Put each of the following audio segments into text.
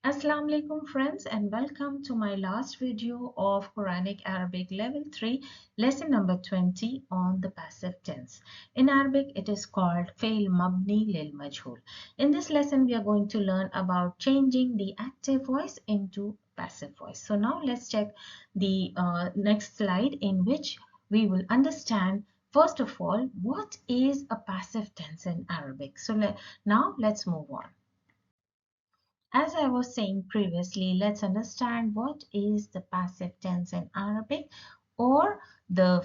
Assalamu alaikum friends, and welcome to my last video of Quranic Arabic level 3 lesson number 20 on the passive tense. In Arabic it is called Fail Mabni Lil-Majhul. In this lesson we are going to learn about changing the active voice into passive voice. So now let's check the next slide, in which we will understand first of all what is a passive tense in Arabic. So now let's move on. As I was saying previously, let's understand what is the passive tense in Arabic, or the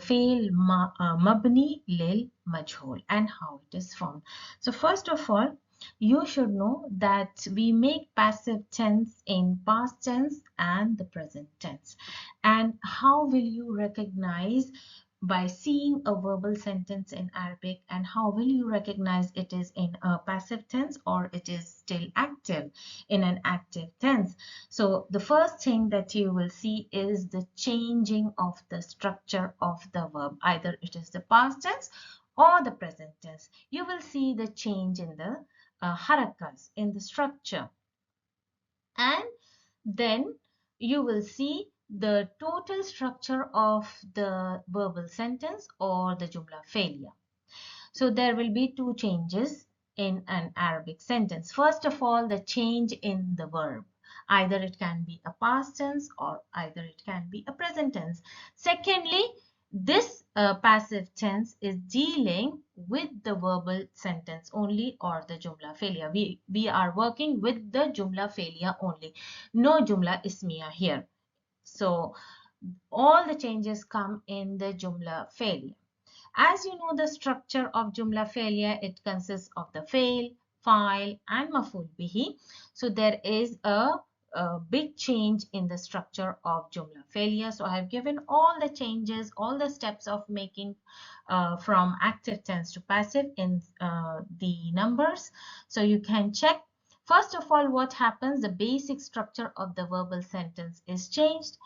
mabni lil majhul, and how it is formed. So first of all, you should know that we make passive tense in past tense and the present tense. And how will you recognize? By seeing a verbal sentence in Arabic, and how will you recognize it is in a passive tense or it is still active in an active tense? So the first thing that you will see is the changing of the structure of the verb. Either it is the past tense or the present tense. You will see the change in the harakas, in the structure. And then you will see the total structure of the verbal sentence or the jumla failure. So there will be two changes in an Arabic sentence. First of all, the change in the verb. Either it can be a past tense or either it can be a present tense. Secondly, this passive tense is dealing with the verbal sentence only, or the jumla failure. We are working with the jumla failure only. No jumla ismiya here. So all the changes come in the jumla failure. As you know, the structure of jumla failure, it consists of the fail, file, and maful bihi. So there is a big change in the structure of jumla failure. So I have given all the changes, all the steps of making from active tense to passive in the numbers. So you can check. First of all, what happens? The basic structure of the verbal sentence is changed.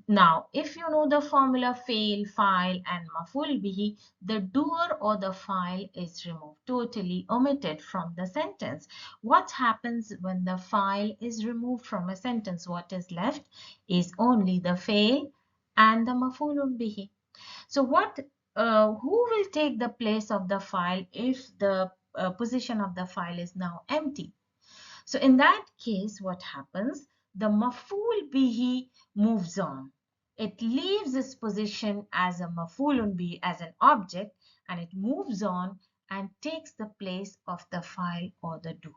Now, if you know the formula fail, file, and maful bihi, the doer or the file is removed, totally omitted from the sentence. What happens when the file is removed from a sentence? What is left is only the fail and the mafulun bihi. So who will take the place of the file if the position of the file is now empty? So in that case, what happens? The maful bihi moves on. It leaves its position as a mafulun bihi, as an object, and it moves on and takes the place of the file or the doer.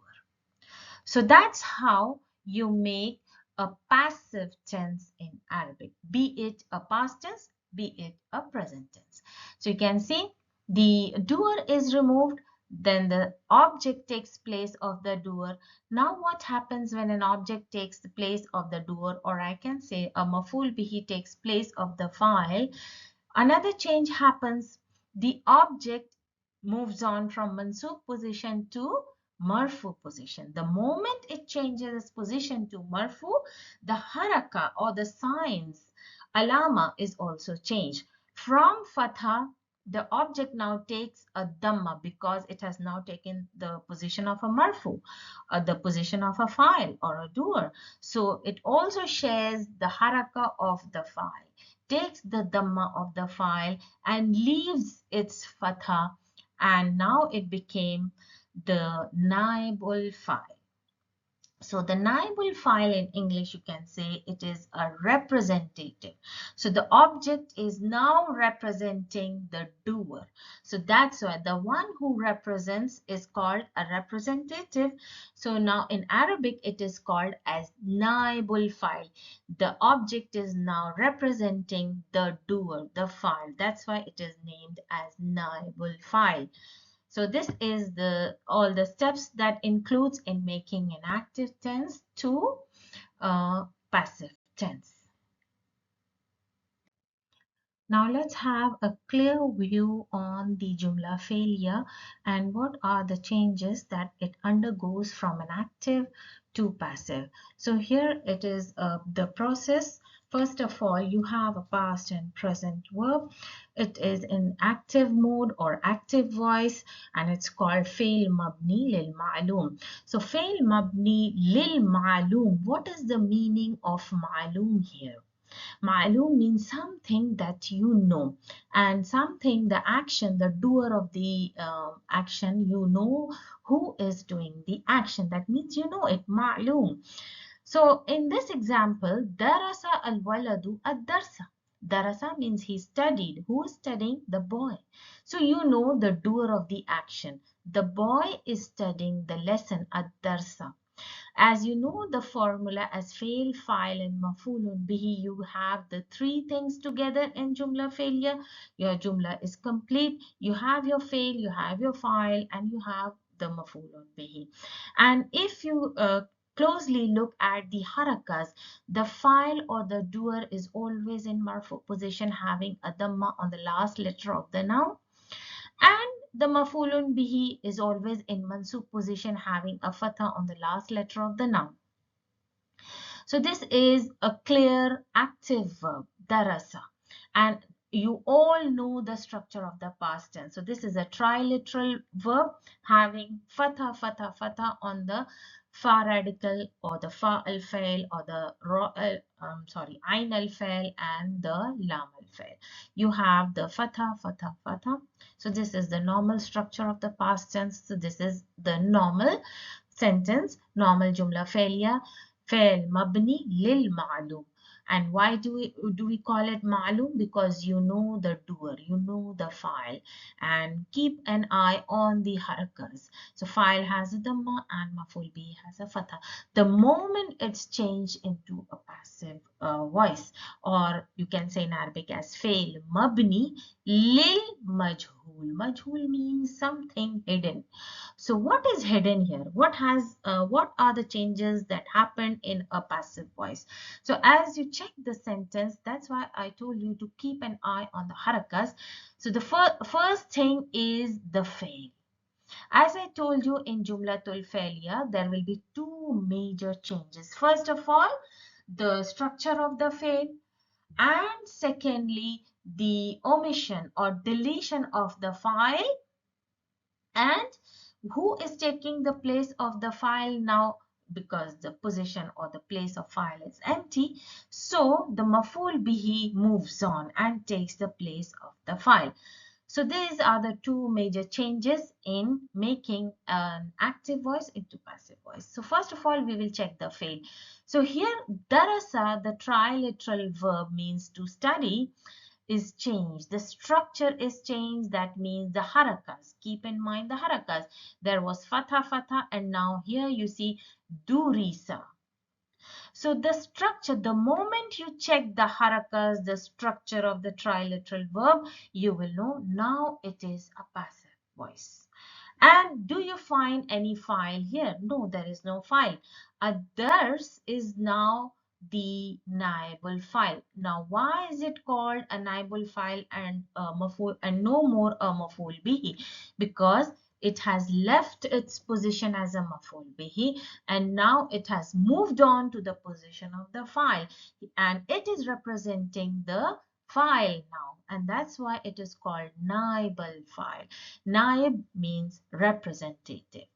So that's how you make a passive tense in Arabic, be it a past tense, be it a present tense. So you can see the doer is removed, then the object takes place of the doer. Now what happens when an object takes the place of the doer, or I can say a maful bihi takes place of the file? Another change happens. The object moves on from mansub position to marfu position. The moment it changes its position to marfu, the haraka or the signs, alama, is also changed. From fatha, the object now takes a dhamma because it has now taken the position of a marfu, the position of a file or a doer. So it also shares the haraka of the file, takes the dhamma of the file and leaves its fatha, and now it became the naibul file. So the naibul file in English, you can say it is a representative. So the object is now representing the doer. So that's why the one who represents is called a representative. So now in Arabic, it is called as naibul file. The object is now representing the doer, the file. That's why it is named as naibul file. So this is all the steps that includes in making an active tense to passive tense. Now let's have a clear view on the jumla failure and what are the changes that it undergoes from an active to passive. So here it is the process First of all, you have a past and present verb. It is in active mode or active voice, and it's called فعل مبني للمعلوم. So فعل مبني للمعلوم. What is the meaning of معلوم here? Ma'lum means something that you know, and something, the action, the doer of the action, you know who is doing the action. That means you know it, ma'lum. So in this example, darasa al-waladu ad-darsa. Darasa means he studied. Who is studying? The boy. So you know the doer of the action. The boy is studying the lesson ad-darsa. As you know the formula as fail, file and mafulun bihi, you have the three things together in jumla failure. Your jumla is complete. You have your fail, you have your file, and you have the mafulun bihi. And if you closely look at the harakas, the file or the doer is always in marfu position having a dhamma on the last letter of the noun, and the mafulun bihi is always in mansub position having a fatha on the last letter of the noun. So this is a clear active verb, darasa, and you all know the structure of the past tense. So this is a triliteral verb having fatha, fatha, fatha on the fa radical or the fa al fail or the ain al fail and the lam al fail. You have the fatha, fatha, fatha. So this is the normal structure of the past tense. So this is the normal sentence, normal jumla failure. فعل مبني للمعلوم. And why do we call it ma'lum? Because you know the doer, you know the file, and keep an eye on the harakas. So file has a dhamma and maful bi has a fatha. The moment it's changed into a passive voice, or you can say in Arabic as fail mabni lil majhul. Majhul means something hidden. So what is hidden here? What are the changes that happen in a passive voice? So as you check the sentence, that's why I told you to keep an eye on the harakas. So the first thing is the fail. As I told you in Jumlatul Failure, there will be two major changes. First of all, the structure of the fail, and secondly, the omission or deletion of the file, and who is taking the place of the file now, because the position or the place of file is empty. So the maful bihi moves on and takes the place of the file. So these are the two major changes in making an active voice into passive voice. So first of all, we will check the fail. So here, darasa, the triliteral verb, means to study, is changed. The structure is changed. That means the harakas. Keep in mind the harakas. There was fatha, fatha, and now here you see durisa. So the structure, the moment you check the harakas, the structure of the triliteral verb, you will know now it is a passive voice. And do you find any file here? No, there is no file. Others is now the naibul file. Now, why is it called a naibul file and maful and no more a maful bihi? Because it has left its position as a maful bihi and now it has moved on to the position of the file, and it is representing the file now, and that's why it is called naibul file. Naib means representative.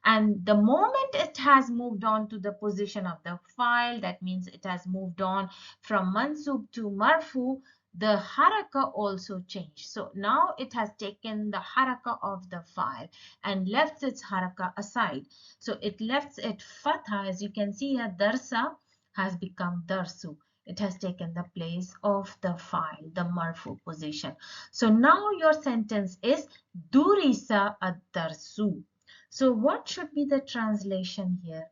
And the moment it has moved on to the position of the file, that means it has moved on from mansub to marfu, the haraka also changed. So now it has taken the haraka of the file and left its haraka aside. So it left it fatha, as you can see here, darsa has become darsu. It has taken the place of the file, the marfu position. So now your sentence is durisa ad-darsu. So what should be the translation here?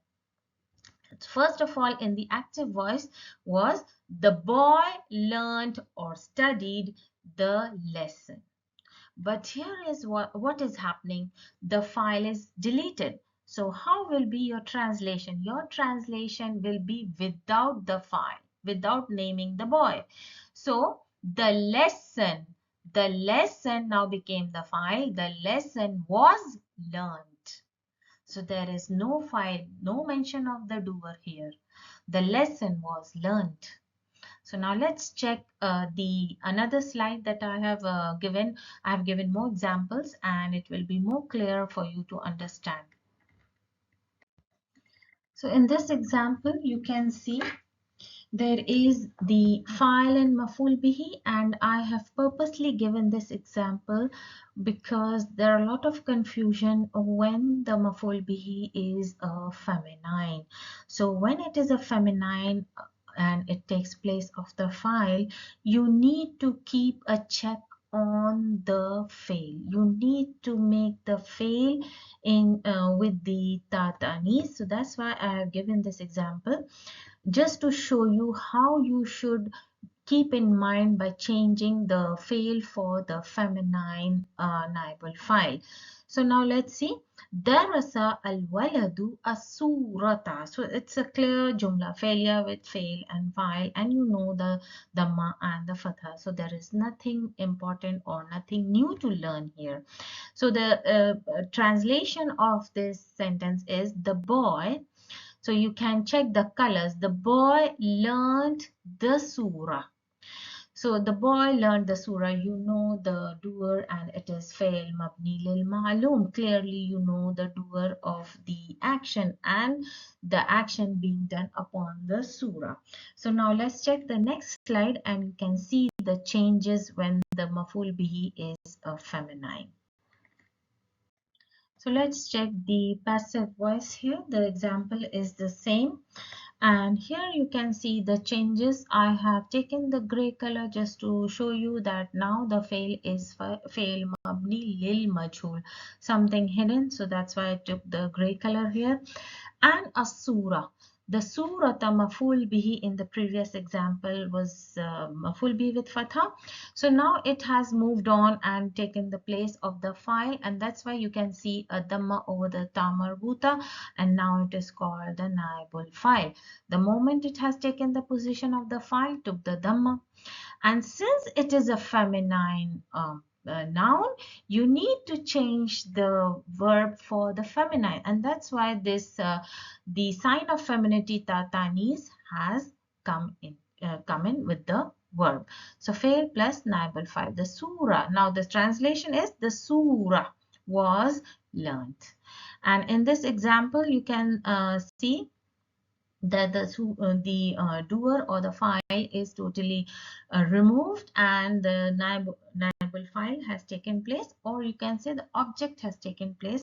First of all, in the active voice was the boy learned or studied the lesson. But here is what is happening. The file is deleted. So how will be your translation? Your translation will be without the file, without naming the boy. So the lesson now became the file. The lesson was learned. So there is no file, no mention of the doer here. The lesson was learned. So now let's check the another slide that I have given. I have given more examples and it will be more clear for you to understand. So in this example, you can see there is the file in maful bihi, and I have purposely given this example because there are a lot of confusion when the maful bihi is a feminine. So when it is a feminine and it takes place of the file, you need to keep a check on the fail. You need to make the fail in with the tatanis. So that's why I have given this example, just to show you how you should keep in mind by changing the fail for the feminine naibul file. So now let's see. Darasa al-waladu as-surata. So it's a clear jumla failure with fail and file, and you know the dhamma and the fatha. So there is nothing important or nothing new to learn here. So the translation of this sentence is the boy. So you can check the colors. The boy learned the surah. So the boy learned the surah. You know the doer, and it is fail mabni lil ma'loom. Clearly you know the doer of the action and the action being done upon the surah. So now let's check the next slide and you can see the changes when the maful bihi is a feminine. So let's check the passive voice here. The example is the same. And here you can see the changes. I have taken the gray color just to show you that now the fail is fail mabni lil majhul, something hidden. So that's why I took the gray color here. And a surah. The surah maful bihi in the previous example was maful bihi with fatha. So now it has moved on and taken the place of the file, and that's why you can see a dhamma over the ta marbuta, and now it is called the naibul file. The moment it has taken the position of the file, took the dhamma. And since it is a feminine noun, you need to change the verb for the feminine, and that's why this the sign of femininity tatanis has come in with the verb. So fail plus naibal file. The surah. Now the translation is the surah was learnt. And in this example, you can see that the doer or the file is totally removed and the naibul file has taken place, or you can say the object has taken place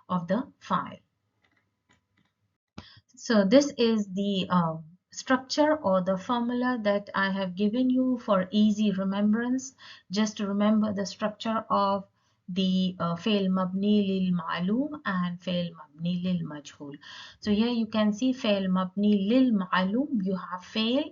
of the file. So this is the structure or the formula that I have given you for easy remembrance. Just to remember the structure of the fail mabni lil ma'loom and fail mabni lil majhul. So here you can see fail mabni lil ma'loom. You have fail,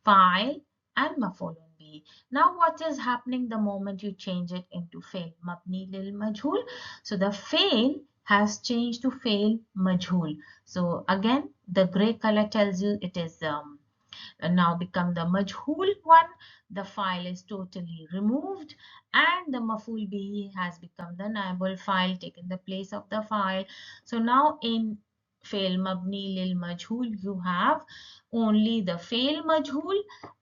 fa'il and maf'ulun bihi. Now what is happening the moment you change it into fail mabni lil majhul? So the fail has changed to fail majhul. So again, the gray color tells you it is now become the majhul one. The file is totally removed and the maful bihi has become the naibul file, taken the place of the file. So now in fail mabni lil majhul, you have only the fail majhul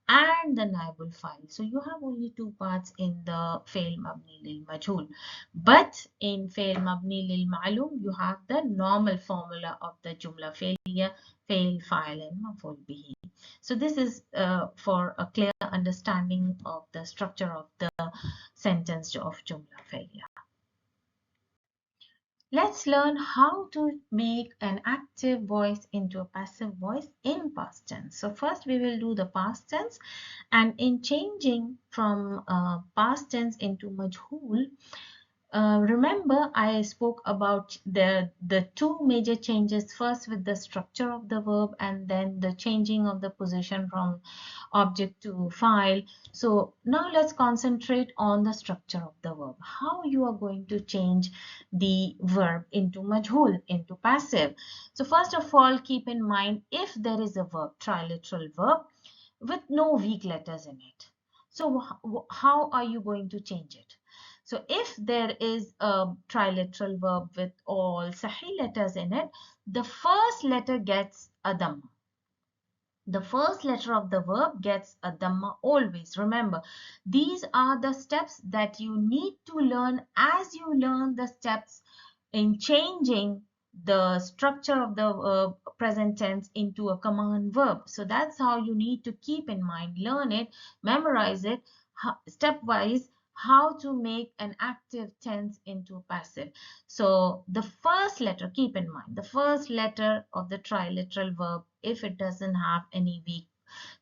and the naibul file. So you have only two parts in the fail mabni lil majhul. But in fail mabni lil ma'lum, you have the normal formula of the jumla failure, fail, file and maful bihi. So this is for a clear understanding of the structure of the sentence of jumla failure. Let's learn how to make an active voice into a passive voice in past tense. So first we will do the past tense, and in changing from past tense into majhul, remember I spoke about the two major changes, first with the structure of the verb and then the changing of the position from object to file. So now let's concentrate on the structure of the verb, how you are going to change the verb into majhul, into passive. So first of all, keep in mind, if there is a verb, triliteral verb with no weak letters in it, so how are you going to change it? So if there is a triliteral verb with all sahih letters in it, the first letter gets a dhamma. The first letter of the verb gets a dhamma always. Remember, these are the steps that you need to learn as you learn the steps in changing the structure of the present tense into a command verb. So that's how you need to keep in mind, learn it, memorize it, stepwise, how to make an active tense into passive. So the first letter, keep in mind, the first letter of the triliteral verb, if it doesn't have any weak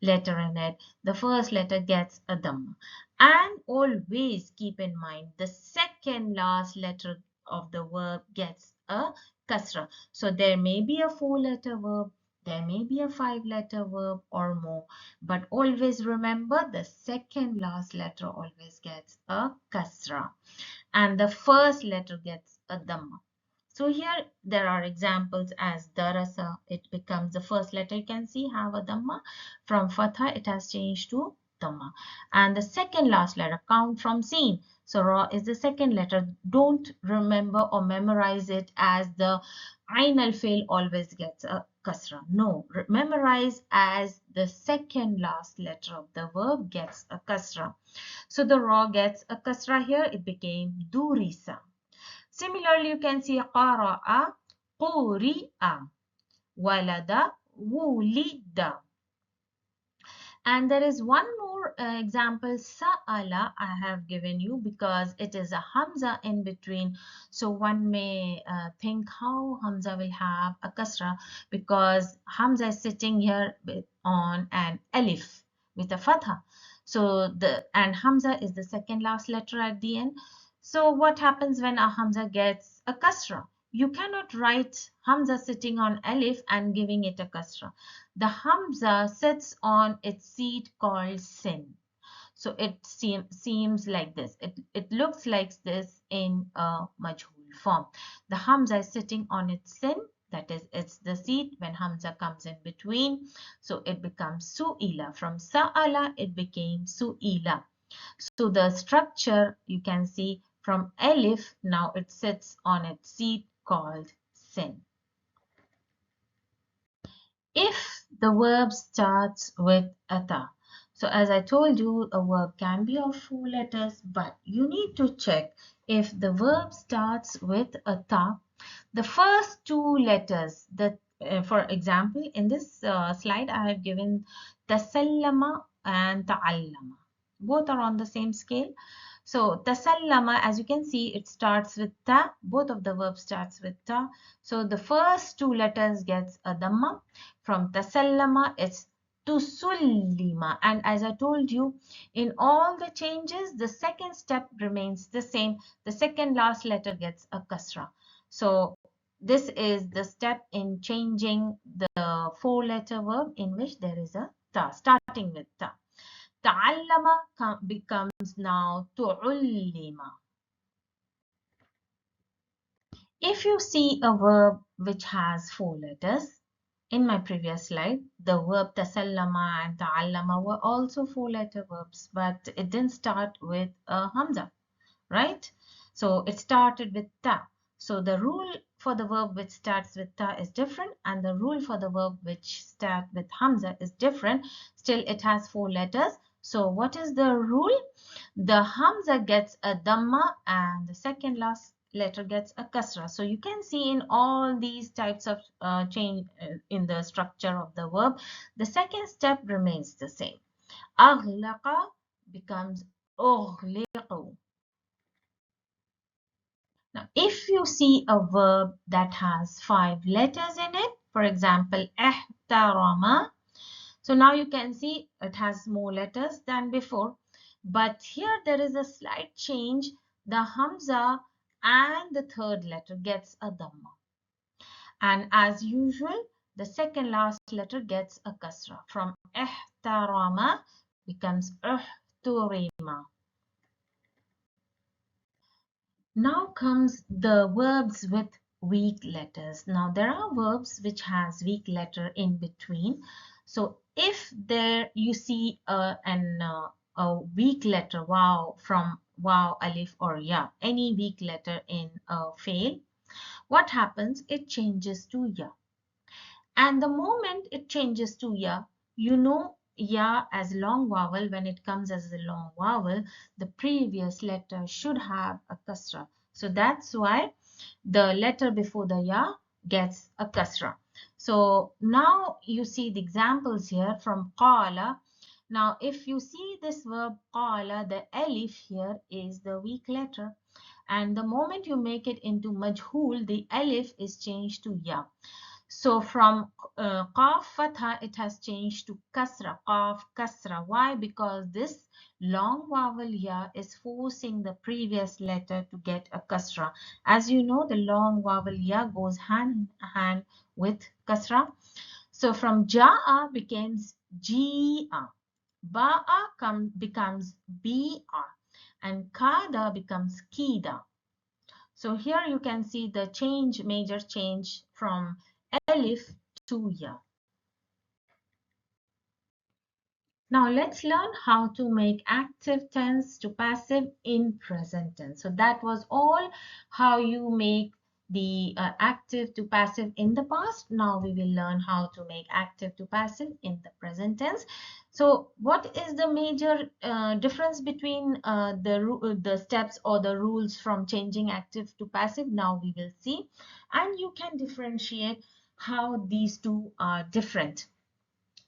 letter in it, the first letter gets a dhamma. And always keep in mind, the second last letter of the verb gets a kasra. So there may be a 4-letter verb, there may be a 5-letter verb or more, but always remember the second last letter always gets a kasra and the first letter gets a dhamma. So here there are examples as darasa, it becomes the first letter, you can see have a dhamma. From fatha it has changed to dhamma. And the second last letter, count from seen. So ra is the second letter. Don't remember or memorize it as the ain al fail always gets a kasra. No, memorize as the second last letter of the verb gets a kasra. So the ra gets a kasra here, it became durisa. Similarly, you can see qara'a, quri'a, walada, wulida. And there is one more example, sa'ala, I have given you because it is a hamza in between. So one may think how hamza will have a kasra because hamza is sitting here on an alif with a fatha. So and hamza is the second last letter at the end. So what happens when a hamza gets a kasra? You cannot write hamza sitting on alif and giving it a kasra. The hamza sits on its seat called sin. So it seems like this. It looks like this in a majhul form. The hamza is sitting on its sin. That is, it's the seat when hamza comes in between. So it becomes su'ila. From sa'ala, it became su'ila. So the structure you can see from alif, now it sits on its seat called sin. If the verb starts with a ta. So as I told you, a verb can be of 4 letters, but you need to check if the verb starts with a ta. The first 2 letters, for example, in this slide, I have given tasallama and ta'allama. Both are on the same scale. So tasallama, as you can see, it starts with ta. Both of the verbs starts with ta. So the first 2 letters gets a dhamma. From tasallama, it's tusullima. And as I told you, in all the changes, the second step remains the same. The second last letter gets a kasra. So this is the step in changing the 4-letter verb in which there is a ta, starting with ta. Ta'allama becomes now tu'ullima. If you see a verb which has 4 letters, in my previous slide, the verb tasallama and ta'allama were also 4-letter verbs, but it didn't start with a hamza, right? So it started with ta. So the rule for the verb which starts with ta is different, and the rule for the verb which starts with hamza is different. Still, it has 4 letters. So what is the rule? The hamza gets a dhamma and the second last letter gets a kasra. So you can see in all these types of change in the structure of the verb, the second step remains the same. Aghlaqa becomes ughliqu. Now, if you see a verb that has 5 letters in it, for example, ihtarama, so now you can see it has more letters than before. But here there is a slight change. The hamza and the third letter gets a dhamma. And as usual, the second last letter gets a kasra. From ihtarama becomes ihturima. Now comes the verbs with weak letters. Now there are verbs which has weak letter in between. So if there you see a weak letter wow from wow, alif or ya, any weak letter in a fail, what happens? It changes to ya. And the moment it changes to ya, You know, ya as long vowel, when it comes as a long vowel, the previous letter should have a kasra. So that's why the letter before the ya gets a kasra. So now you see the examples here from qala. Now if you see this verb qala, the alif here is the weak letter, and the moment you make it into majhul, the alif is changed to ya. So from qaf fatha, it has changed to kasra, qaf kasra. Why? Because this long vowel ya is forcing the previous letter to get a kasra. As you know, the long vowel ya goes hand in hand with kasra. So from ja'a becomes ji'a, ba'a becomes bi'a, and kada becomes kida. So here you can see the change, major change from alif to ya. Now let's learn how to make active tense to passive in present tense. So that was all how you make the active to passive in the past. Now we will learn how to make active to passive in the present tense. So what is the major difference between the steps or the rules from changing active to passive? Now we will see, and you can differentiate how these two are different.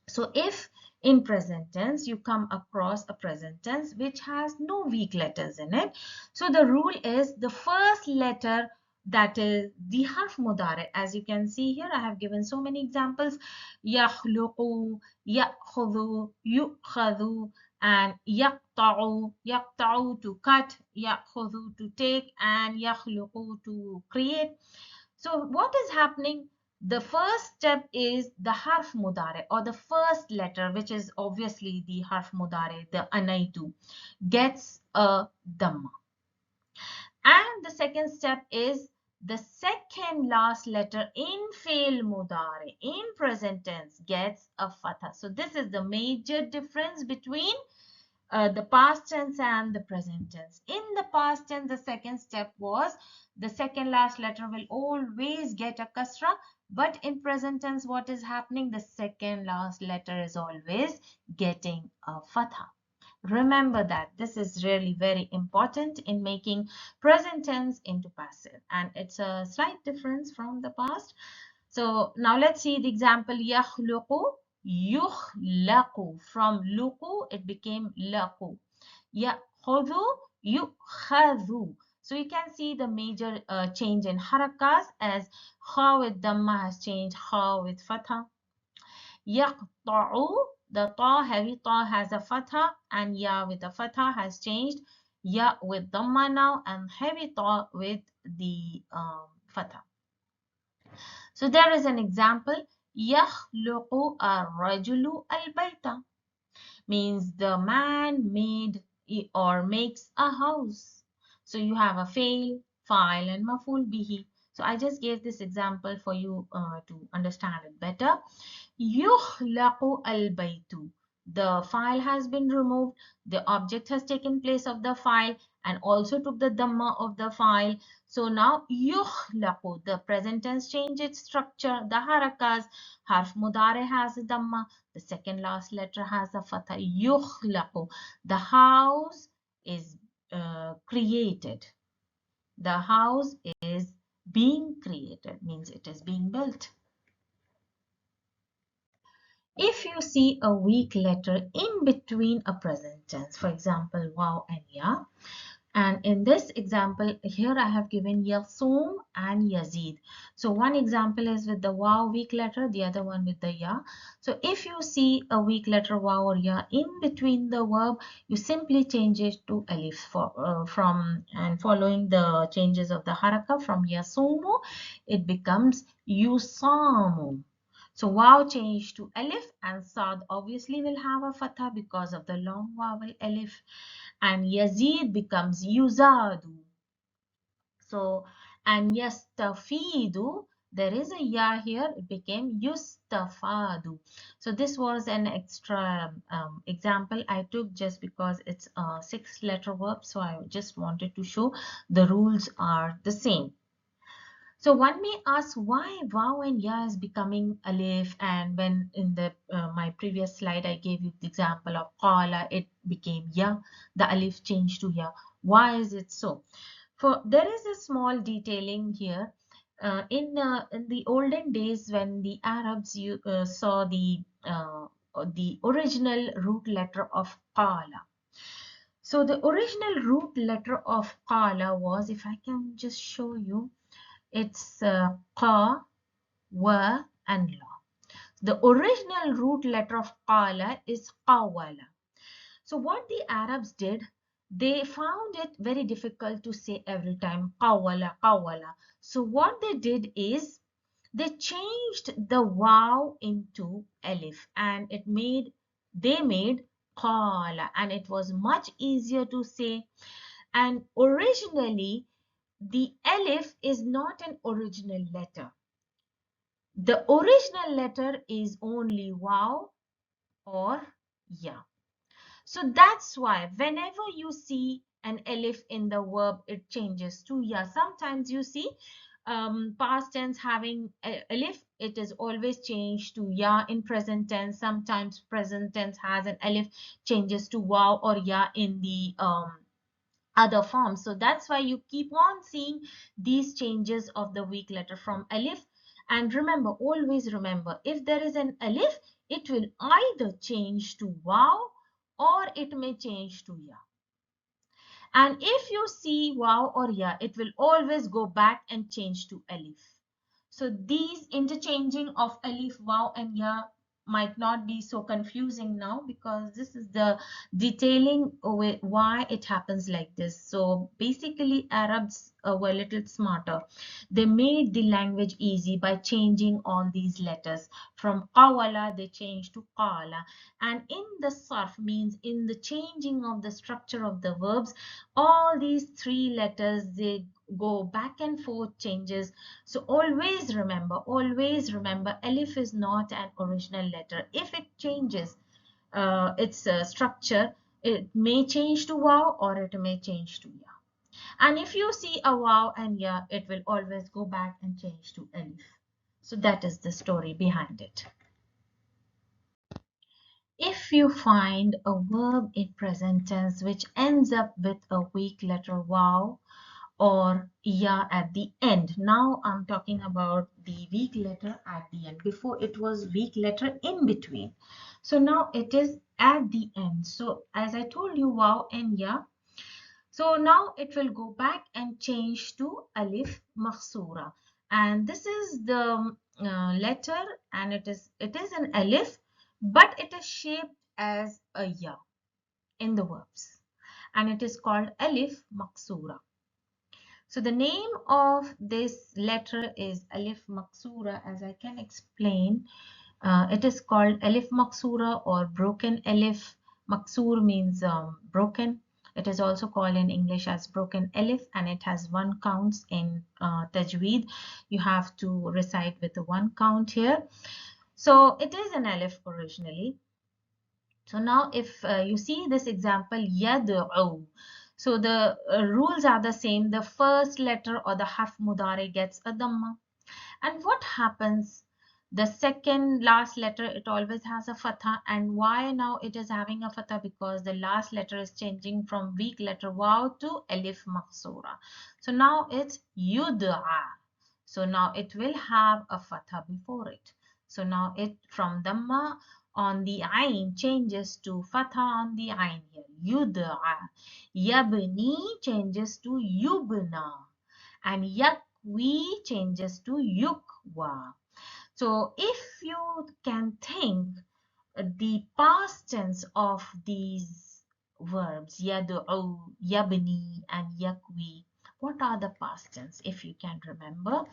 So if in present tense you come across a present tense which has no weak letters in it, so the rule is the first letter, that is the harf mudare. As you can see here, I have given so many examples: yakhluqu, yakhudhu, yukhadhu, and yaqta'u. Yaqta'u to cut, yakhudhu to take, and yakhluqu to create. So what is happening? The first step is the harf mudare, or the first letter, which is obviously the harf mudare, the anaitu, gets a dhamma. And the second step is the second last letter in fail mudare, in present tense, gets a fatha. So this is the major difference between the past tense and the present tense. In the past tense, the second step was the second last letter will always get a kasra, but in present tense, what is happening? The second last letter is always getting a fatha. Remember that this is really very important in making present tense into passive, and it's a slight difference from the past. So now let's see the example. يخلق يخلق. From luqu it became laqu. يأخذ يؤخذ. So you can see the major change in harakas, as kha with dhamma has changed kha with fatha. يقطع, the ta, heavy ta, has a fatha, and ya with a fatha has changed ya with dhamma now, and heavy ta with the fatha. So there is an example. يخلق الرجل البيت, means the man made or makes a house. So you have a fail, file, and maful bihi. So I just gave this example for you to understand it better. يخلق البيت. The file has been removed. The object has taken place of the file and also took the dhamma of the file. So now يخلق, the present tense changed its structure. The harakas, harf mudare has a dhamma. The second last letter has a fatha. يخلق. The house is created. The house is being created, means it is being built. If you see a weak letter in between a present tense, for example, waw and ya, and in this example here I have given yasum and yazid. So one example is with the waw weak letter, the other one with the ya. So if you see a weak letter waw or ya in between the verb, you simply change it to alif from and following the changes of the haraka. From yasumu it becomes yusamu. So waw changed to alif, and sad obviously will have a fatha because of the long vowel alif, and yazid becomes yuzadu. So, and yastafidu, there is a ya here, it became yustafadu. So this was an extra example I took just because it's a 6-letter verb, so I just wanted to show the rules are the same. So one may ask why waw and ya is becoming alif, and when in the my previous slide, I gave you the example of qala, it became ya, the alif changed to ya. Why is it so? There is a small detailing here. In the olden days, when the Arabs saw the original root letter of qala. So the original root letter of qala was, if I can just show you, it's qa, wa, and la. The original root letter of qala is qawala. So what the Arabs did, they found it very difficult to say every time qawala, qawala. So what they did is they changed the waw into alif, and they made qala, and it was much easier to say. And originally the alif is not an original letter. The original letter is only waw or ya. So that's why whenever you see an alif in the verb, it changes to ya. Sometimes you see past tense having alif, it is always changed to ya in present tense. Sometimes present tense has an alif, changes to waw or ya in the other forms. So that's why you keep on seeing these changes of the weak letter from alif. And remember, always remember, if there is an alif, it will either change to waw or it may change to ya. And if you see waw or ya, it will always go back and change to alif. So these interchanging of alif, waw, and ya might not be so confusing now, because this is the detailing why it happens like this. So basically Arabs were a little smarter. They made the language easy by changing all these letters. From qawala they changed to qala, and in the sarf, means in the changing of the structure of the verbs, all these three letters, they go back and forth changes. So always remember, alif is not an original letter. If it changes its structure, it may change to waw or it may change to ya. And if you see a waw and ya, it will always go back and change to alif. So that is the story behind it. If you find a verb in present tense which ends up with a weak letter waw or ya at the end. Now I'm talking about the weak letter at the end. Before it was weak letter in between. So now it is at the end. So as I told you, waw and ya. So now it will go back and change to alif makhsura. And this is the letter, and it is an alif, but it is shaped as a ya in the verbs. And it is called alif maksura. So the name of this letter is alif maksura, as I can explain. It is called alif maksura or broken alif. Maksur means broken. It is also called in English as broken alif, and it has one count in tajweed. You have to recite with the one count here. So it is an alif originally. So now if you see this example, yad'u. So the rules are the same. The first letter or the harf mudari gets a dhamma. And what happens? The second last letter, it always has a fatha. And why now it is having a fatha? Because the last letter is changing from weak letter waw to alif maksura. So now it's yud'a. So now it will have a fatha before it. So now it from dhamma on the ayn changes to fatha on the ayn here. Yud'a. Yabni changes to yubna. And yakwi changes to yukwa. So if you can think the past tense of these verbs, yad'u, yabni, and yakwi, what are the past tense? If you can remember,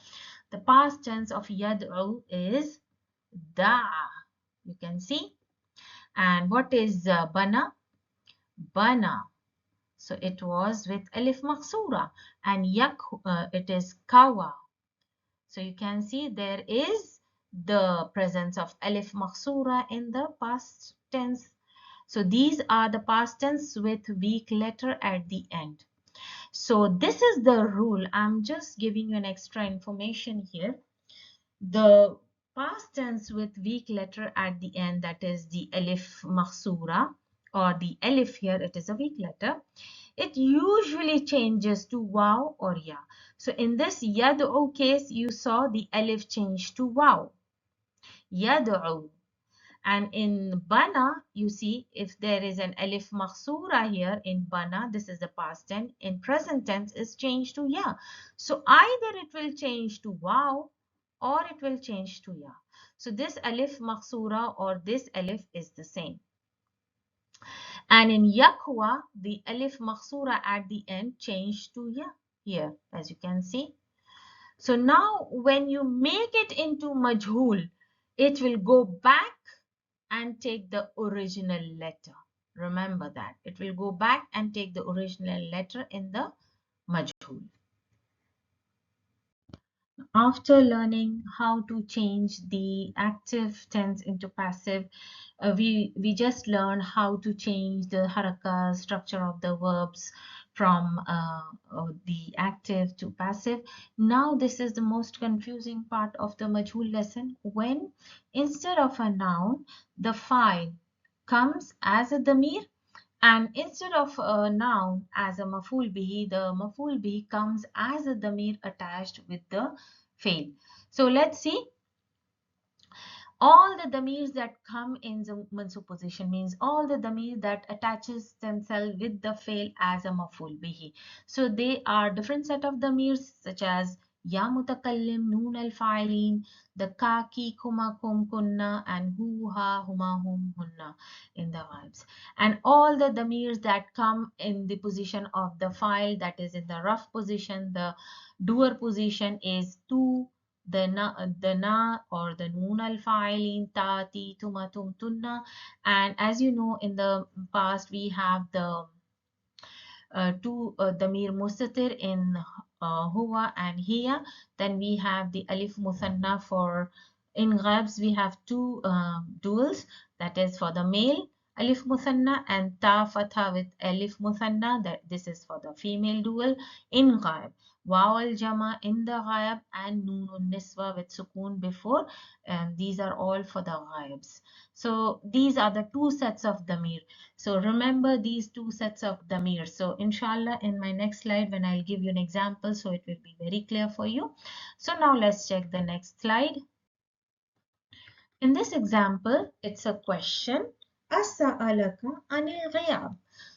the past tense of yad'u is da'a. You can see. And what is bana? Bana. So it was with alif maksura. And it is kawa. So you can see there is the presence of alif maksura in the past tense. So these are the past tense with weak letter at the end. So this is the rule. I'm just giving you an extra information here. The past tense with weak letter at the end, that is the alif makhsura or the alif here, it is a weak letter. It usually changes to waw or ya. So in this yad'u case, you saw the alif change to waw. Yad'u. And in bana, you see if there is an alif makhsura here in bana, this is the past tense. In present tense is changed to ya. So either it will change to waw or it will change to ya. So this alif makhsura or this alif is the same. And in yakwa, the alif makhsura at the end changed to ya here, as you can see. So now when you make it into majhul, it will go back and take the original letter. Remember that. It will go back and take the original letter in the majhul. After learning how to change the active tense into passive, we just learned how to change the haraka structure of the verbs from the active to passive. Now this is the most confusing part of the majhul lesson, when instead of a noun the file comes as a damir, and instead of a noun as a maf'ul bihi, the maf'ul bihi comes as a damir attached with the fail. So let's see. All the damirs that come in the mansub position, means all the damir that attaches themselves with the fail as a maf'ul bihi. So they are different set of damirs such as ya mutakallim, noon al fa'ilin, the kaki, kuma, kum, kunna, and hu, ha, huma, hum, hunna in the verbs. And all the damirs that come in the position of the file, that is in the rough position, the doer position is tu, the na or the noon al fa'ilin, ta, ti, tuma, tum, tunna. And as you know, in the past we have the two damir mustatir in huwa and hiya. Then we have the alif muthanna for in ghabs. We have two duals, that is for the male alif muthanna and ta fatha with alif muthanna, that this is for the female dual in ghaib. Waw al jama in the ghaib and noon niswa with sukoon before, and these are all for the ghaibs. So these are the two sets of damir. So remember these two sets of damir. So inshallah in my next slide when I'll give you an example, so it will be very clear for you. So now let's check the next slide. In this example, it's a question. As-sa'alaka anil ghiyab.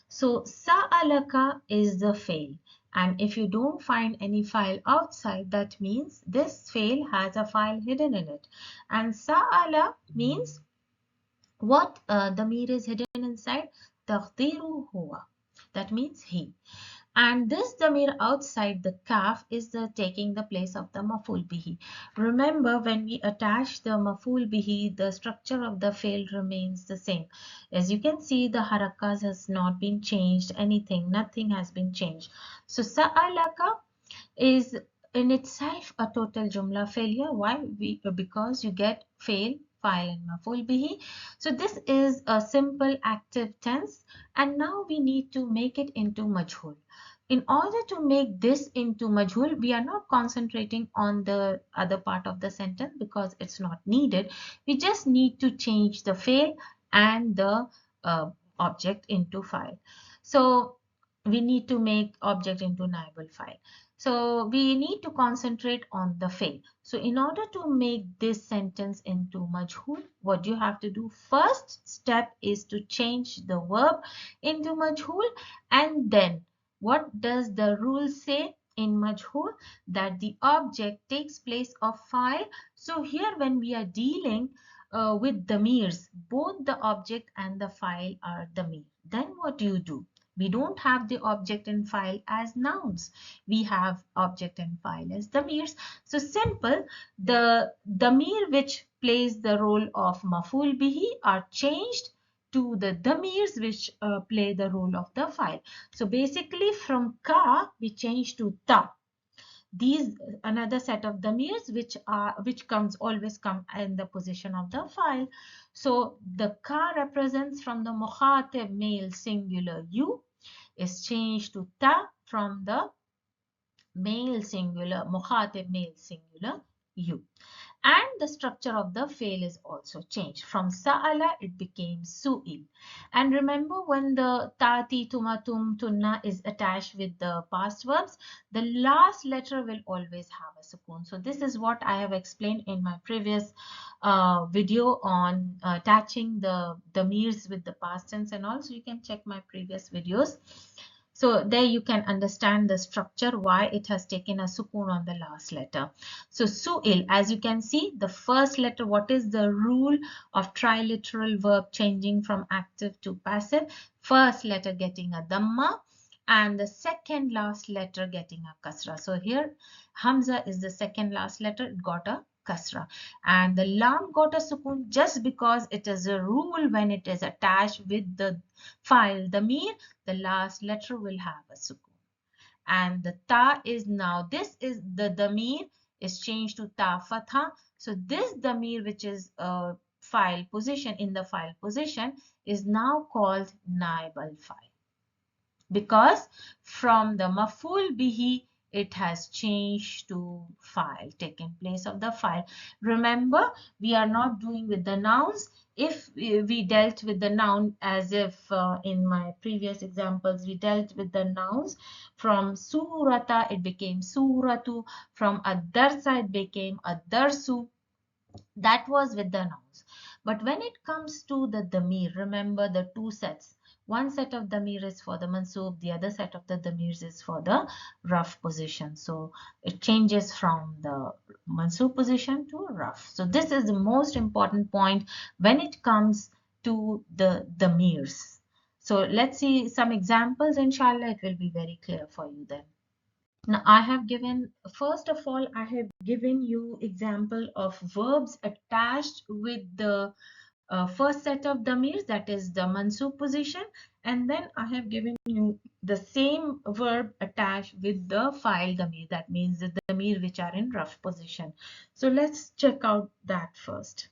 So sa'alaka is the fail. And if you don't find any file outside, that means this fail has a file hidden in it. And sa'ala means what damir is hidden inside? Taqdiru huwa. That means he. And this damir outside the kaf is taking the place of the maf'ul bihi. Remember, when we attach the maf'ul bihi, the structure of the fail remains the same. As you can see, the harakas has not been changed, nothing has been changed. So sa'alaka is in itself a total jumla failure. Why? Because you get fail, file and maf'ul bihi. So this is a simple active tense, and now we need to make it into majhul. In order to make this into majhul, we are not concentrating on the other part of the sentence because it's not needed. We just need to change the fail and the object into file. So we need to make object into naibul file. So we need to concentrate on the fail. So in order to make this sentence into majhul, what you have to do, first step is to change the verb into majhul, and then what does the rule say in majhul? That the object takes place of file. So here when we are dealing with damirs, both the object and the file are damir. Then what do you do? We don't have the object and file as nouns. We have object and file as damirs. So simple, the damir which plays the role of maf'ul bihi are changed to the damirs which play the role of the file. So basically from ka we change to ta. These another set of damirs which always come in the position of the file. So the ka represents from the mukhatib male singular you is changed to ta from the male singular mukhatib male singular you. And the structure of the fail is also changed. From sa'ala, it became su'il. And remember, when the tati, tuma, tum, tunna is attached with the past verbs, the last letter will always have a sukoon. So this is what I have explained in my previous video on attaching the damirs with the past tense and all. So you can check my previous videos. So there you can understand the structure, why it has taken a sukoon on the last letter. So su'il, as you can see, the first letter, what is the rule of triliteral verb changing from active to passive? First letter getting a dhamma and the second last letter getting a kasra. So here Hamza is the second last letter, it got a kasra, and the lam got a sukoon just because it is a rule when it is attached with the file damir, the last letter will have a sukoon. And the ta is now, this is the damir is changed to ta fatha. So this damir, which is a file position, in the file position, is now called naib al file, because from the maf'ul bihi it has changed to file, taken place of the file. Remember, we are not doing with the nouns. If we dealt with the noun, as if in my previous examples we dealt with the nouns, from surata it became suratu, from ad-darsa it became ad-darsu. That was with the nouns. But when it comes to the damir, remember the two sets. One set of damir is for the mansoob, the other set of the damirs is for the rough position. So it changes from the mansoob position to rough. So this is the most important point when it comes to the damirs. So let's see some examples. Inshallah, it will be very clear for you then. Now, I have given, first of all, I have given you example of verbs attached with the first set of damirs, that is the mansoob position, and then I have given you the same verb attached with the file damir, that means the damir which are in rough position. So let's check out that first.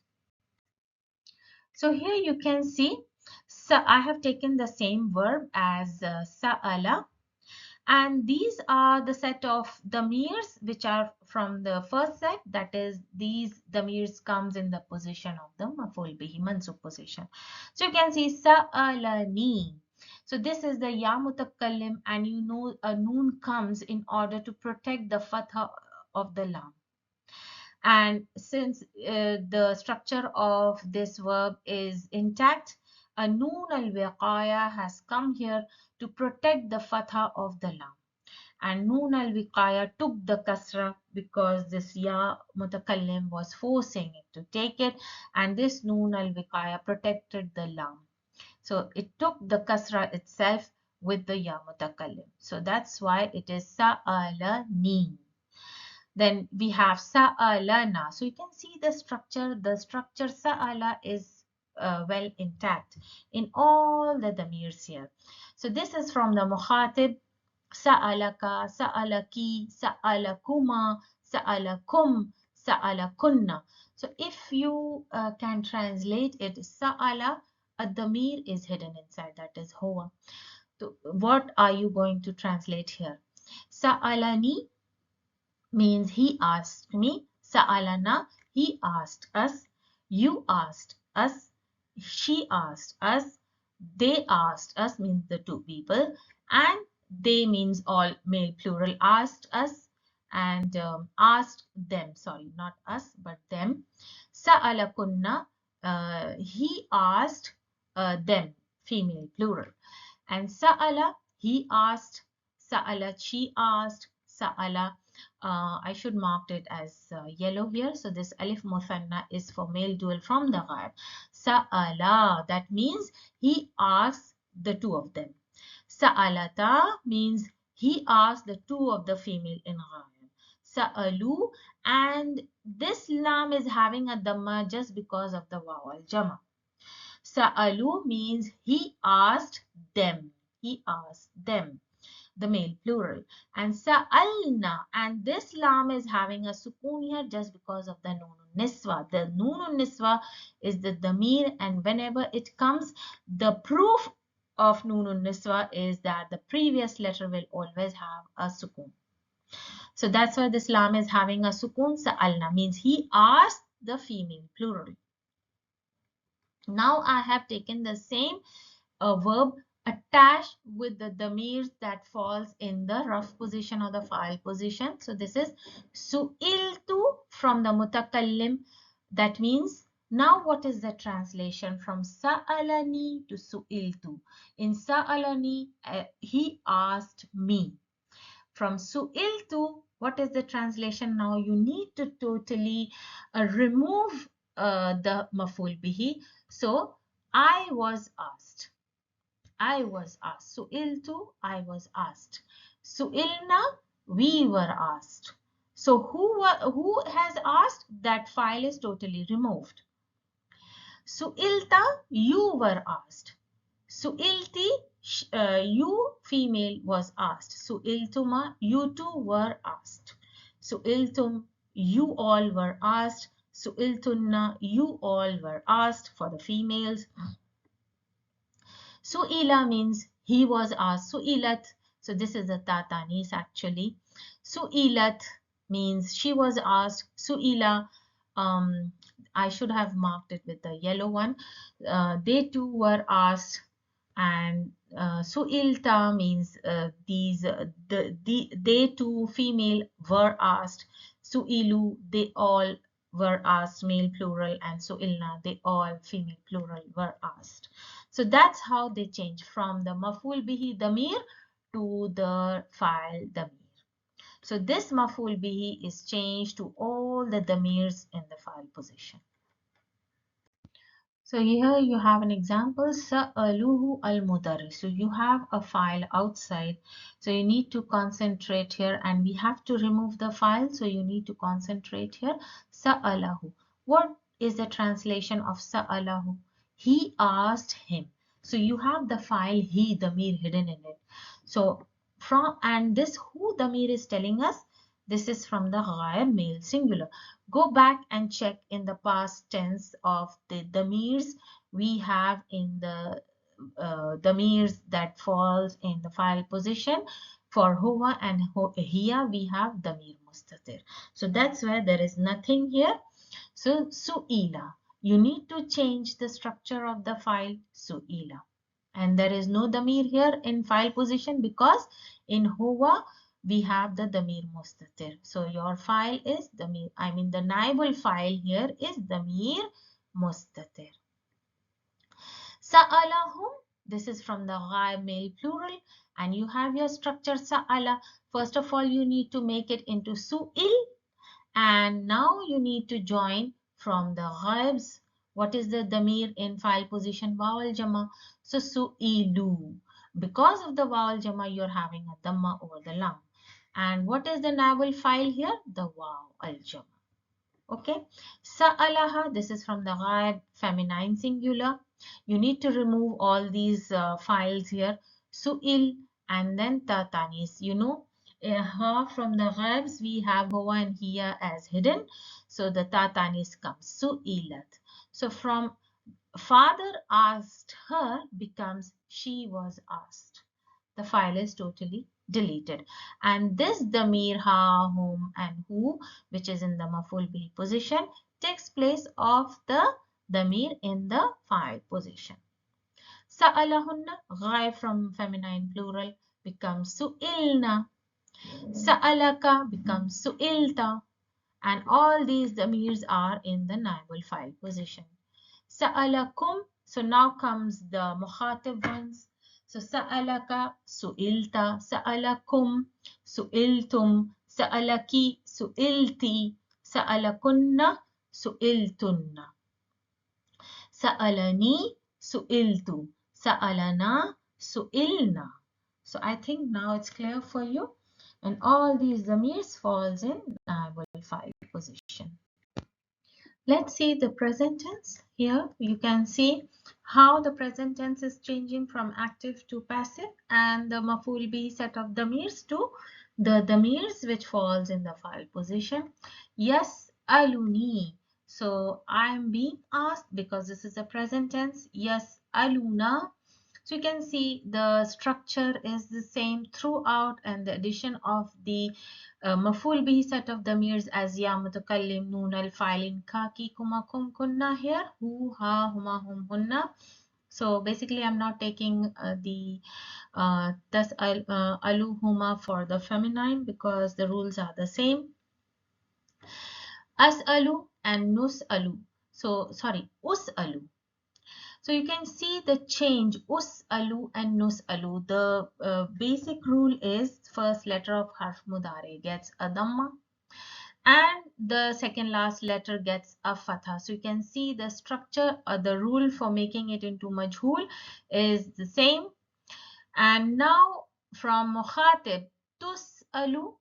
So here you can see, so I have taken the same verb as sa'ala. And these are the set of damirs which are from the first set, that is these damirs comes in the position of the maf'ul bihi, mansub position. So you can see sa'alani. So this is the ya mutakallim, and you know a noon comes in order to protect the fatha of the lam. And since the structure of this verb is intact, a noon al-wiqaya has come here to protect the fatha of the lam. And noon al-wiqaya took the kasra because this ya mutakallim was forcing it to take it, and this noon al-wiqaya protected the lam. So it took the kasra itself with the ya mutakallim. So that's why it is sa'alani. Then we have sa'alana. So you can see the structure. The structure sa'ala is well intact in all the damirs here. So this is from the mukhatib. Sa'alaka, sa'alaki, sa'alakuma, sa'alakum, sa'alakunna. So if you can translate it, sa'ala, a damir is hidden inside, that is huwa. So what are you going to translate here? Sa'alani means he asked me. Sa'alana, he asked us. You asked us. She asked us. They asked us means the two people. And they means all male plural, asked us and asked them. Sorry, not us, but them. Sa'alakunna, he asked them, female plural. And sa'ala, he asked. Sa'ala, she asked. Sa'ala, I should mark it as yellow here. So this alif muthanna is for male dual from the ghaib. Sa'ala, that means he asked the two of them. Sa'alata means he asked the two of the female in ghaib. Sa'alu, and this lam is having a dhamma just because of the waw al jama. Sa'alu means he asked them. He asked them, the male plural. And sa'alna, and this lam is having a sukoon here just because of the noonun niswa. The noonun niswa is the damir, and whenever it comes, the proof of noonun niswa is that the previous letter will always have a sukoon. So that's why this lam is having a sukun. Sa'alna means he asked the female plural. Now I have taken the same verb attached with the damir that falls in the rough position or the file position. So this is su'iltu from the mutakallim. That means, now what is the translation from sa'alani to su'iltu? In sa'alani, he asked me. From su'iltu, what is the translation now? You need to totally remove the maf'ul bihi. So I was asked. I was asked. Su'iltu, I was asked. Su'ilna, we were asked. So who has asked? That file is totally removed. Su'ilta, you were asked. Su'ilti, you female was asked. Su'iltuma, you two were asked. Su'iltum, you all were asked. Su'iltunna, you all were asked for the females. Su'ila means he was asked. Su'ilat, so this is the tatanis actually. Su'ilat means she was asked. Su'ila, I should have marked it with the yellow one. They too were asked. And su'ilta means they too female were asked. Su'ilu, they all were asked, male plural, and su'ilna, they all female plural were asked. So that's how they change from the maf'ul bihi damir to the file damir. So this maf'ul bihi is changed to all the damirs in the file position. So here you have an example, sa'aluhu al-mudarris. So you have a file outside. So you need to concentrate here, and we have to remove the file. So you need to concentrate here. Sa'alahu. What is the translation of sa'alahu? He asked him. So you have the file he, damir hidden in it. So and this who damir is telling us, this is from the ghaib male singular. Go back and check in the past tense of the damirs we have in the damirs that falls in the file position. For huwa and hiya we have damir mustatir. So that's where there is nothing here. So su'ila, you need to change the structure of the file su'ila. And there is no damir here in file position because in huwa we have the damir mustatir. So your file is damir, the naibul file here is damir mustatir. Sa'alahum, this is from the ghaib male plural, and you have your structure sa'ala. First of all, you need to make it into su'il, and now you need to join from the ghaibs. What is the damir in file position? Vowel jama. So su'ilu. Because of the vowel jama, you're having a dhamma over the lam. And what is the naval file here? The waw al-jama. Okay. Sa'alaha, this is from the ghaib feminine singular. You need to remove all these files here. Su'il and then tatanis. You know, ha from the ghaibs we have huwa and hiya as hidden. So the tatanis comes. Su'ilat. So from father asked her becomes she was asked. The file is totally deleted. And this damir ha, whom and who, which is in the maf'ul bihi position, takes place of the damir in the file position. Sa'alahunna, ghaib from feminine plural, becomes su'ilna. Sa'alaka becomes su'ilta. And all these damirs are in the naibul file position. Sa'alakum, so now comes the mukhatib ones. So sa'alaka, su'ilta, sa'alakum, su'iltum, sa'alaki, su'ilti, sa'alakunna, su'iltunna. Sa'alani, su'iltu, sa'alana, su'ilna. So I think now it's clear for you. And all these damirs falls in naibul file position. Let's see the present tense. Here you can see how the present tense is changing from active to passive, and the maf'ul bihi set of damirs to the damirs which falls in the file position. Yes, aluni. So I am being asked because this is a present tense. Yes, aluna. So you can see the structure is the same throughout, and the addition of the maful bihi set of damirs as ya, mutakallim, noon, al, fa'ilin, ka, ki, kuma, kum, kunna here, hu, ha, huma, hum, hunna. So basically I'm not taking the alu, huma for the feminine because the rules are the same. As'alu and nus'alu. So sorry, us'alu. So you can see the change us'alu and nus'alu. The basic rule is first letter of harf mudare gets a dhamma and the second last letter gets a fatha. So you can see the structure or the rule for making it into majhul is the same. And now from mukhatib tus'alu,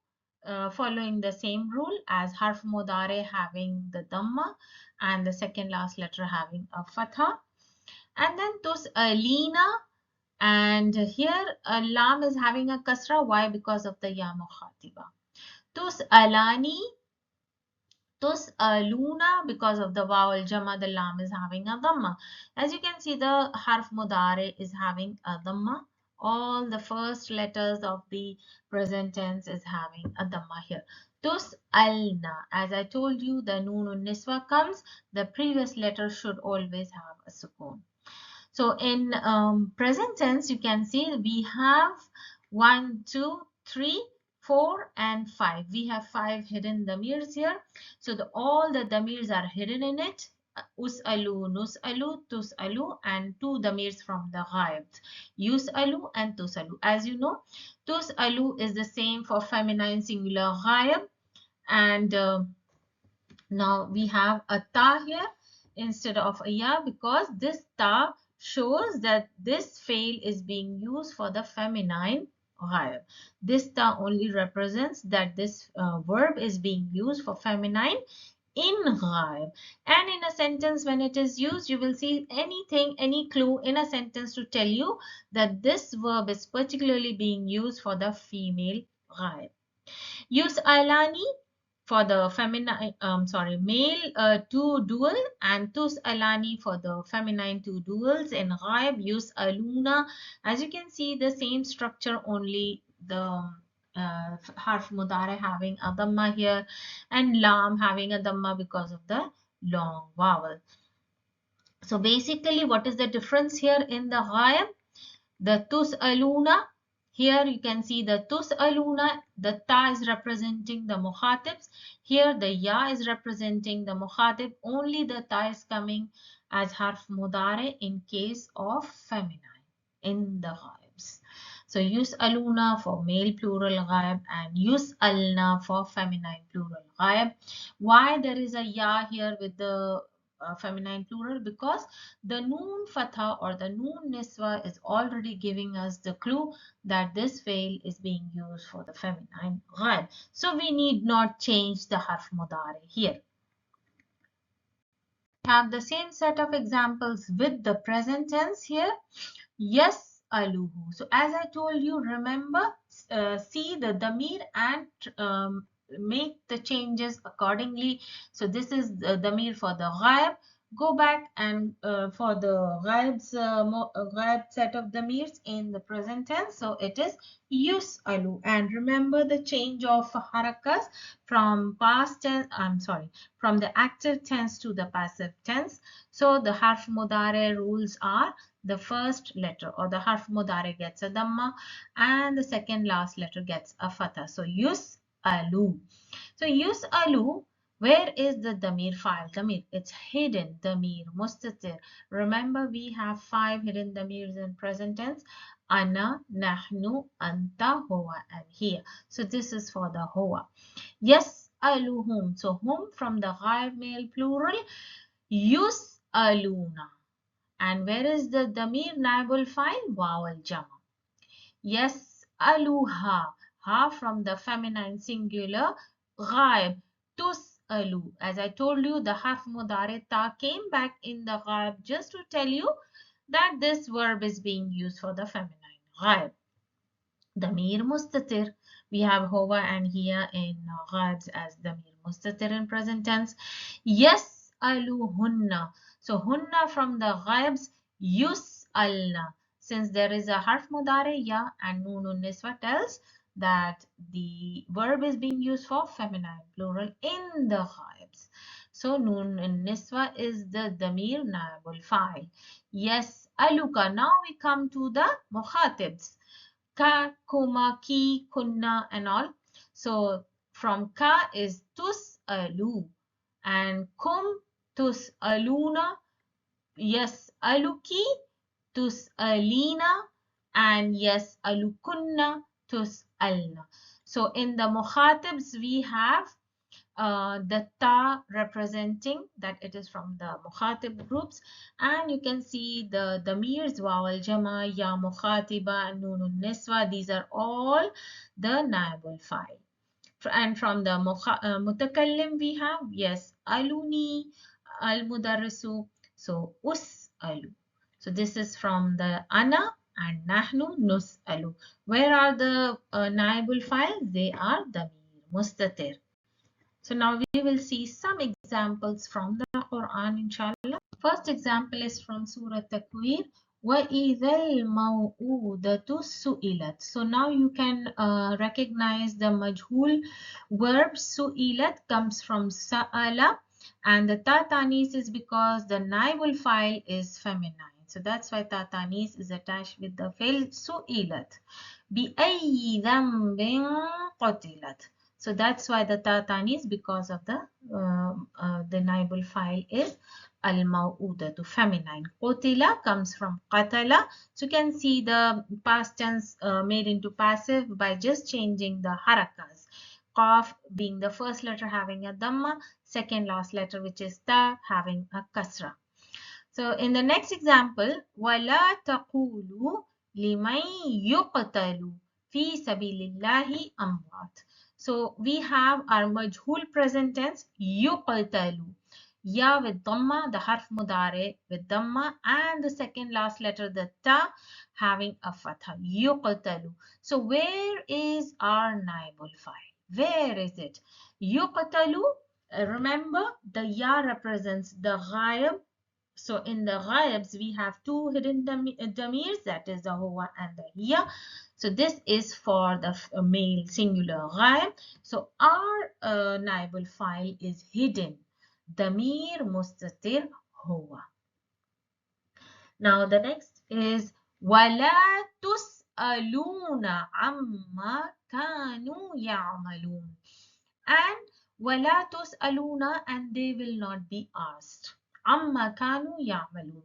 following the same rule as harf mudare having the dhamma and the second last letter having a fatha. And then tus'alina, and here lam is having a kasra. Why? Because of the ya mukhatiba. Tus'alani, tus'aluna, because of the vowel jama, the lam is having a dhamma. As you can see, the harf mudare is having a dhamma. All the first letters of the present tense is having a dhamma here. Tus'alna, as I told you, the noon niswa comes, the previous letter should always have a sukoon. So in present tense, you can see we have 1, 2, 3, 4 and 5. We have 5 hidden damirs here. So all the damirs are hidden in it. Us'alu, nus'alu, tus'alu, and 2 damirs from the ghaibs. Yus'alu and tus'alu. As you know, tus'alu is the same for feminine singular ghaib. And now we have a ta here instead of a ya because this ta shows that this fail is being used for the feminine ghaib. This ta only represents that this verb is being used for feminine in ghaib. And in a sentence when it is used, you will see anything, any clue in a sentence to tell you that this verb is particularly being used for the female ghaib. Use alani for the feminine, male two dual, and tus alani for the feminine two duals. In ghaib, use aluna. As you can see, the same structure, only the harf mudare having a dhamma here and lam having a dhamma because of the long vowel. So basically, what is the difference here in the ghaib? The tus aluna. Here you can see the tus'aluna, the ta is representing the mukhatibs. Here the ya is representing the mukhatib. Only the ta is coming as harf mudare in case of feminine in the ghaibs. So yus'aluna for male plural ghaib and yus'alna for feminine plural ghaib. Why there is a ya here with the feminine plural? Because the noon fatha or the noon niswa is already giving us the clue that this fail is being used for the feminine ghaib. So we need not change the harf mudare here. We have the same set of examples with the present tense here. Yes, aluhu. So as I told you, remember, see the damir and make the changes accordingly. So this is the damir for the ghaib. Go back and for the ghaib set of damirs in the present tense. So it is yus'alu. And remember the change of harakas from past tense, from the active tense to the passive tense. So the harf mudare rules are the first letter or the harf mudare gets a dhamma and the second last letter gets a fatha. So yus'alu. So yus'alu, where is the damir file? Damir, it's hidden. Damir, mustatir. Remember, we have 5 hidden damirs in present tense. Ana, nahnu, anta, huwa, and here. So this is for the huwa. Yas'aluhum. So hum from the ghaib male plural. Yus'aluna. And where is the damir naibul file? Waw al jama. Yas'aluha. Ha from the feminine singular. Ghaib. Tus'alu. As I told you, the harf mudare ta came back in the ghaib just to tell you that this verb is being used for the feminine ghaib. Damir mustatir. We have huwa and here in ghaibs as damir mustatir in present tense. Yas'aluhunna. So hunna from the ghaibs, yus'alna. since there is a harf mudare ya and noonun niswa tells that the verb is being used for feminine plural in the ghaibs. So noon in niswa is the damir naibul fa'il. Yes, aluka. Now we come to the mukhatibs. Ka, kuma, ki, kunna and all. So from ka is tus'alu and kum tus'aluna, yes aluki tus'alina, and yes alukunna tus'alna. So in the mukhatibs we have the ta representing that it is from the mukhatib groups, and you can see the damirs waw al jama, ya mukhatiba, nunun niswa. These are all the naibul fa'il. And from the mutakallim we have yes aluni, al mudarrisu, so us'alu. So this is from the ana and nahnu nus'alu. Where are the naibul files? They are damir mustatir. So now we will see some examples from the Quran, inshallah. First example is from Surah Takwir. وَإِذَا الْمَوْءُودَةُ سُئِلَتْ. So now you can recognize the majhul verb su'ilat comes from sa'ala, and the tatanis is because the naibul file is feminine. So that's why tatanis is attached with the fi'l su'ilat. بِأَيِّ ذَنْبٍ قُتِلَتْ. So that's why the tatanis, because of the naibul file is al-maw'udatu, feminine. Qutila comes from qatala. So you can see the past tense made into passive by just changing the harakas. Qaf being the first letter having a dhamma, second last letter which is ta having a kasra. So in the next example, وَلَا تَقُولُوا لِمَنْ يُقْتَلُ فِي سَبِيلِ اللَّهِ أَمْوَاتٍ. So we have our majhul present tense yuqtalu. Ya with dhamma, the harf mudare with dhamma, and the second last letter, the ta, having a fatha. Yuqtalu. So where is our naibul fa'il? Where is it? Yuqtalu. Remember, the ya represents the ghaib. So in the ghaibs, we have two hidden damirs, that is the huwa and the hiya. So this is for the male singular ghaib. So our naibul file is hidden. Damir mustatir huwa. Now the next is wala tus'aluna amma kanu ya'malun. And wala tus'aluna, and they will not be asked. Amma kanu ya'malun.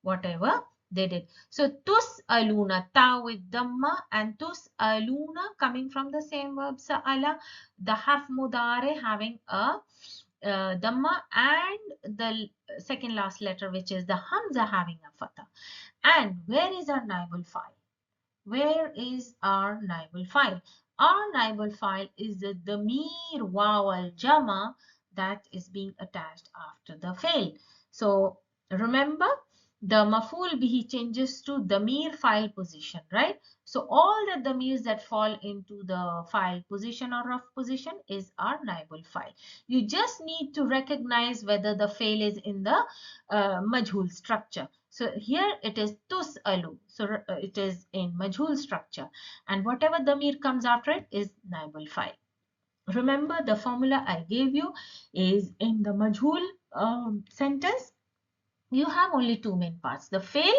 Whatever they did. So tus'aluna, ta with dhamma, and tus'aluna coming from the same verb sa'ala, the harf mudare having a dhamma, and the second last letter which is the hamza having a fatha. And where is our naibul file? Where is our naibul file? Our naibul file is the damir waw al jama that is being attached after the fail. So remember, the maf'ul bihi changes to damir file position, right? So all the damirs that fall into the file position or rough position is our naibul file. You just need to recognize whether the fail is in the majhul structure. So here it is tus'alu. So it is in majhul structure, and whatever damir comes after it is naibul file. Remember, the formula I gave you is in the majhul sentence. You have only two main parts, the fail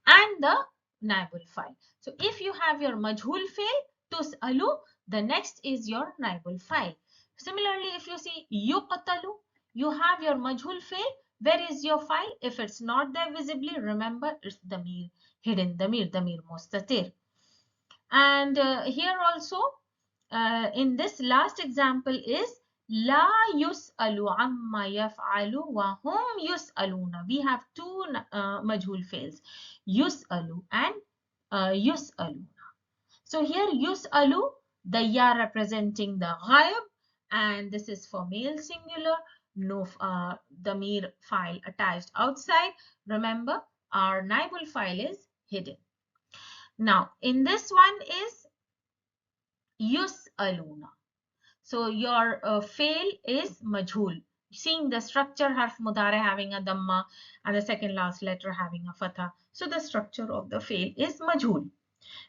and the naibul file. So if you have your majhul fail, tus'alu, the next is your naibul file. Similarly, if you see yuqtalu, you have your majhul fail. Where is your file? If it's not there visibly, remember it's damir, hidden damir mustatir. And here also, in this last example is La yus'alu amma yaf'alu wa hum yus'aluna. We have two majhul fails, yus'alu and yus'aluna. So here yus'alu, the ya representing the ghaib, and this is for male singular, no damir file attached outside. Remember, our naibul file is hidden. Now in this one is yus'aluna. So your fail is majhul. seeing the structure, harf mudare having a damma and the second last letter having a fatha. So the structure of the fail is majhul.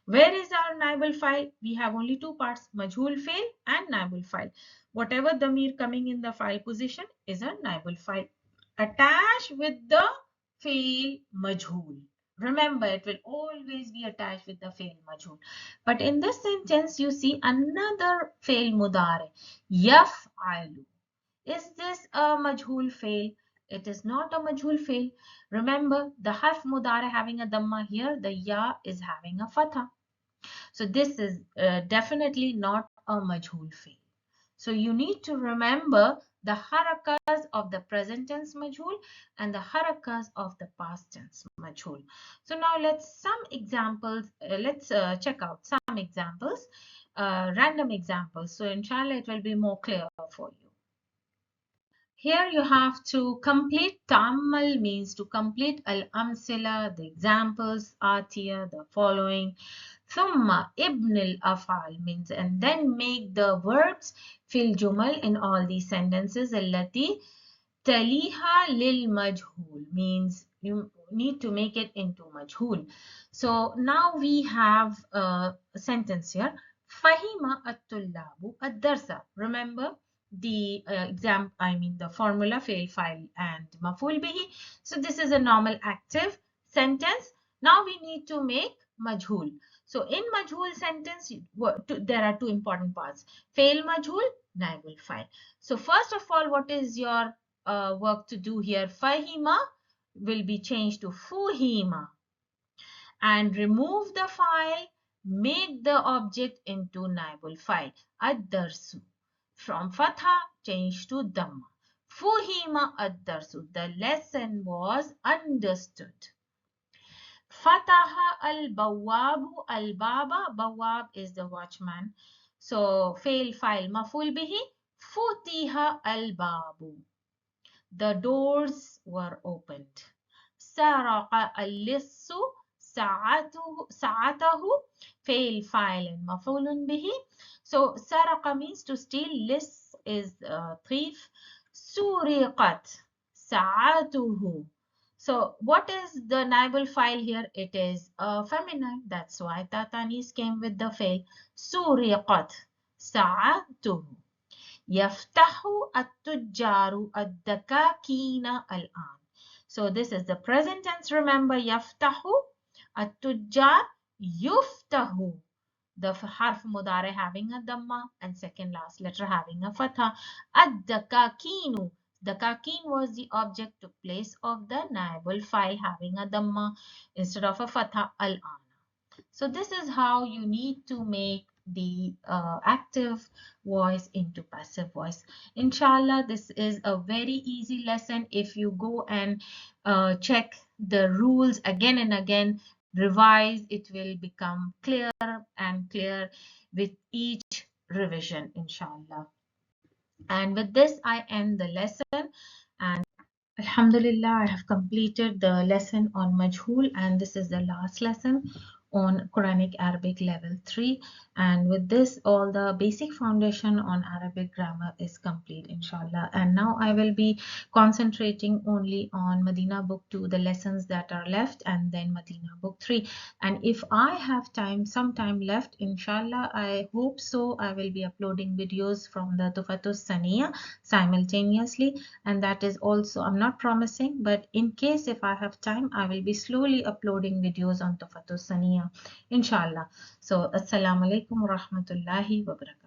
Where is our naibul file? We have only two parts, majhul fail and naibul file. Whatever damir coming in the file position is a naibul file attached with the fail majhul. Remember, it will always be attached with the fail majhul. But in this sentence, you see another fail mudare, yaf'alu. Is this a majhul fail? It is not a majhul fail. Remember, the harf mudare having a damma here, the ya is having a fatha. So this is definitely not a majhul fail. So you need to remember the harakas of the present tense majhul and the harakas of the past tense majhul. So now let's check out some examples, random examples. So inshallah it will be more clear for you. Here you have to complete ta'ammal means to complete al-amsila, the examples, atiya, the following. Thumma ibn al-af'al means and then make the verbs fil jumal in all these sentences. Allati taliha lil majhul means you need to make it into majhul. So now we have a sentence here. Fahima at-tullabu ad-darsa. Remember the the formula fail file and maful bihi. So this is a normal active sentence. Now we need to make majhul. So in majhul sentence, there are two important parts. Fail majhul, naibul file. So first of all, what is your work to do here? Fahima will be changed to fuhima. And remove the file, make the object into naibul file. Ad-darsu. From fatha, change to dhamma. Fuhima ad-darsu. The lesson was understood. Fataha al-bawabu al-baba. Bawab is the watchman. So, fail file maful bihi. Futiha al-babu. The doors were opened. Saraqa al-lissu. Sa'atahu. Fail file and mafulun bihi. So, saraqa means to steal. Liss is thief. Suriqat. Sa'atuhu. So what is the naibul file here? It is feminine. That's why tatanis came with the fail. Suriqat. Sa'atuhu. Yaftahu at-tujjaru ad-dakakina al-an. So this is the present tense. Remember, yaftahu at-tujjar yuftahu. The harf mudare having a dhamma and second last letter having a fatha. Ad-dakakinu. The kakin was the object took place of the naibul file having a dhamma instead of a fatha al-ana. So this is how you need to make the active voice into passive voice. Inshallah, this is a very easy lesson. If you go and check the rules again and again, revise, it will become clear and clear with each revision, inshallah. And with this, I end the lesson. And Alhamdulillah, I have completed the lesson on Majhul, and this is the last lesson on Quranic Arabic level 3. And with this, all the basic foundation on Arabic grammar is complete, inshallah. And now I will be concentrating only on Medina book 2, the lessons that are left, and then Medina book 3. And if I have some time left, inshallah, I hope so, I will be uploading videos from the Tufatus Saniya simultaneously. And that is also, I'm not promising, but in case if I have time, I will be slowly uploading videos on Tufatus Saniya, inshallah. So, assalamu alaikum wa rahmatullahi wa barakatuh.